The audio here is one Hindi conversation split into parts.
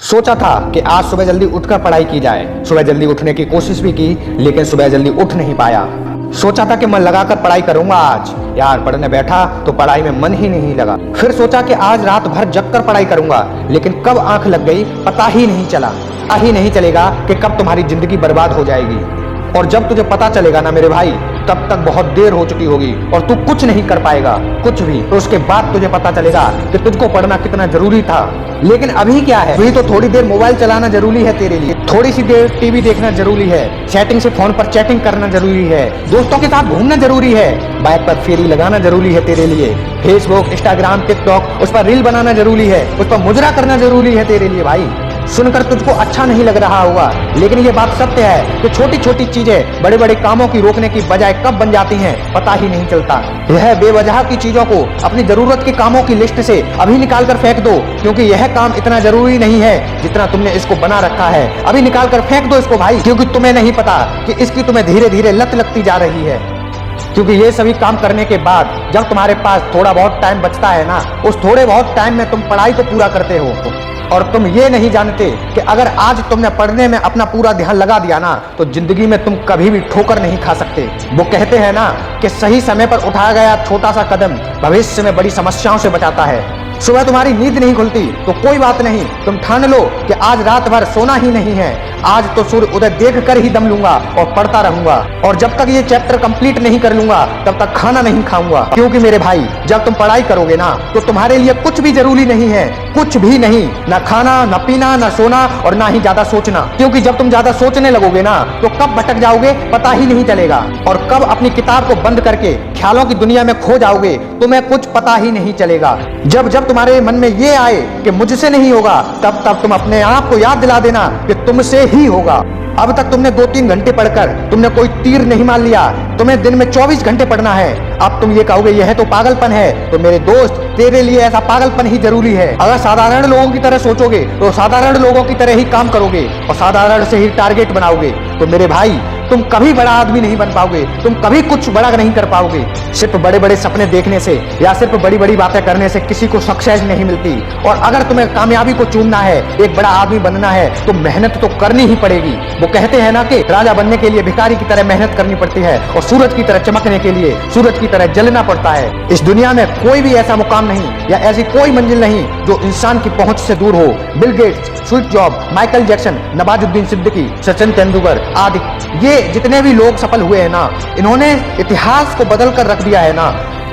सोचा था कि आज सुबह जल्दी उठकर पढ़ाई की जाए। सुबह जल्दी उठने की कोशिश भी की, लेकिन सुबह जल्दी उठ नहीं पाया। सोचा था कि मन लगाकर पढ़ाई करूंगा आज, यार पढ़ने बैठा तो पढ़ाई में मन ही नहीं लगा। फिर सोचा कि आज रात भर जगकर पढ़ाई करूंगा, लेकिन कब आंख लग गई पता ही नहीं चला। पता ही नहीं चलेगा कि कब तुम्हारी जिंदगी बर्बाद हो जाएगी, और जब तुझे पता चलेगा ना मेरे भाई, तब तक बहुत देर हो चुकी होगी और तू कुछ नहीं कर पाएगा, कुछ भी। तो उसके बाद तुझे पता चलेगा कि तुझको पढ़ना कितना जरूरी था। लेकिन अभी क्या है, अभी तो थोड़ी देर मोबाइल चलाना जरूरी है तेरे लिए, थोड़ी सी देर टीवी देखना जरूरी है, चैटिंग से फोन पर चैटिंग करना जरूरी है, दोस्तों के साथ घूमना जरूरी है, बाइक पर फेरी लगाना जरूरी है तेरे लिए, फेसबुक, इंस्टाग्राम, टिकटॉक, उस पर रील बनाना जरूरी है, उस पर मुजरा करना जरूरी है तेरे लिए। भाई सुनकर तुझको अच्छा नहीं लग रहा होगा, लेकिन ये बात सत्य है कि छोटी छोटी चीजें बड़े बड़े कामों की रोकने की बजाय कब बन जाती हैं पता ही नहीं चलता। यह बेवजह की चीजों को अपनी जरूरत के कामों की लिस्ट से अभी निकाल कर फेंक दो, क्योंकि यह काम इतना जरूरी नहीं है जितना तुमने इसको बना रखा है। अभी निकाल कर फेंक दो इसको भाई, क्योंकि तुम्हें नहीं पता कि इसकी तुम्हें धीरे धीरे लत लगती जा रही है। क्योंकि ये सभी काम करने के बाद जब तुम्हारे पास थोड़ा बहुत टाइम बचता है ना, उस थोड़े बहुत टाइम में तुम पढ़ाई को पूरा करते हो, और तुम ये नहीं जानते कि अगर आज तुमने पढ़ने में अपना पूरा ध्यान लगा दिया ना, तो जिंदगी में तुम कभी भी ठोकर नहीं खा सकते। वो कहते हैं ना कि सही समय पर उठाया गया छोटा सा कदम भविष्य में बड़ी समस्याओं से बचाता है। सुबह तुम्हारी नींद नहीं खुलती तो कोई बात नहीं, तुम ठान लो कि आज रात भर सोना ही नहीं है, आज तो सूर्य उदय देख कर ही दम लूंगा और पढ़ता रहूंगा, और जब तक ये चैप्टर कंप्लीट नहीं कर लूंगा तब तक खाना नहीं खाऊंगा। क्योंकि मेरे भाई जब तुम पढ़ाई करोगे ना, तो तुम्हारे लिए कुछ भी जरूरी नहीं है, कुछ भी नहीं, ना खाना, ना पीना, ना सोना, और ना ही ज्यादा सोचना। क्योंकि जब तुम ज्यादा सोचने लगोगे ना, तो कब भटक जाओगे पता ही नहीं चलेगा, और कब अपनी किताब को बंद करके ख्यालों की दुनिया में खो जाओगे तुम्हें कुछ पता ही नहीं चलेगा। जब जब तुम्हारे मन में ये आए कि मुझसे नहीं होगा, तब तब तुम अपने आप को याद दिला देना कि तुमसे ही होगा। अब तक तुमने 2-3 घंटे पढ़कर तुमने कोई तीर नहीं मान लिया, तुम्हें दिन में 24 घंटे पढ़ना है। अब तुम ये कहोगे यह तो पागलपन है, तो मेरे दोस्त तेरे लिए ऐसा पागलपन ही जरूरी है। अगर साधारण लोगों की तरह सोचोगे तो साधारण लोगों की तरह ही काम करोगे और साधारण से ही टारगेट बनाओगे, तो मेरे भाई तुम कभी बड़ा आदमी नहीं बन पाओगे, तुम कभी कुछ बड़ा नहीं कर पाओगे। सिर्फ बड़े बड़े सपने देखने से या सिर्फ बड़ी बड़ी बातें करने से किसी को सक्सेस नहीं मिलती, और अगर तुम्हें कामयाबी को चूमना है, एक बड़ा आदमी बनना है, तो मेहनत तो करनी ही पड़ेगी। वो कहते हैं ना कि राजा बनने के लिए भिखारी की तरह मेहनत करनी पड़ती है, और सूरज की तरह चमकने के लिए सूरज की तरह जलना पड़ता है। इस दुनिया में कोई भी ऐसा मुकाम नहीं या ऐसी कोई मंजिल नहीं जो इंसान की पहुंच से दूर हो। Bill Gates, sweet job, Michael Jackson, Nawazuddin Siddiqui, Sachin Tendulkar आदि ये जितने भी लोग सफल हुए हैं ना, इन्होंने इतिहास को बदल कर रख दिया है ना।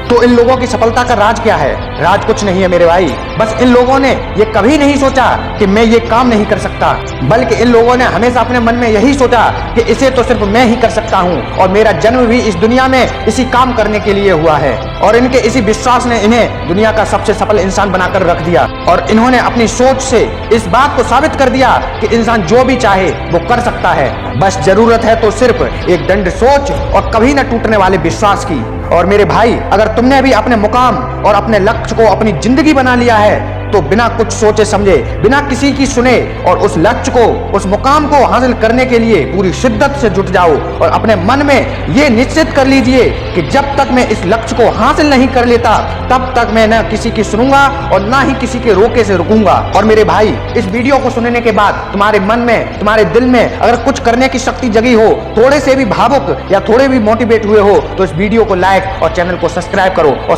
तो इन लोगों की सफलता का राज क्या है? राज कुछ नहीं है मेरे भाई, बस इन लोगों ने ये कभी नहीं सोचा कि मैं ये काम नहीं कर सकता, बल्कि इन लोगों ने हमेशा अपने मन में यही सोचा कि इसे तो सिर्फ मैं ही कर सकता हूँ, और मेरा जन्म भी इस दुनिया में इसी काम करने के लिए हुआ है। और इनके इसी विश्वास ने इन्हें दुनिया का सबसे सफल इंसान बनाकर रख दिया, और इन्होंने अपनी सोच से इस बात को साबित कर दिया कि इंसान जो भी चाहे वो कर सकता है। बस जरूरत है तो सिर्फ एक दृढ़ सोच और कभी न टूटने वाले विश्वास की। और मेरे भाई अगर तुमने भी अपने मुकाम और अपने लक्ष्य को अपनी जिंदगी बना लिया है, तो बिना कुछ सोचे समझे, बिना किसी की सुने, और उस लक्ष्य को, उस मुकाम को हासिल करने के लिए पूरी शिद्दत से जुट जाओ, और अपने मन में ये निश्चित कर लीजिए कि जब तक मैं इस लक्ष्य को हासिल नहीं कर लेता, तब तक मैं न किसी की सुनूंगा और ना ही किसी के रोके से रुकूंगा। और मेरे भाई इस वीडियो को सुनने के बाद तुम्हारे मन में, तुम्हारे दिल में अगर कुछ करने की शक्ति जगी हो, थोड़े से भी भावुक या थोड़े भी मोटिवेट हुए हो, तो इस वीडियो को लाइक और चैनल को सब्सक्राइब करो और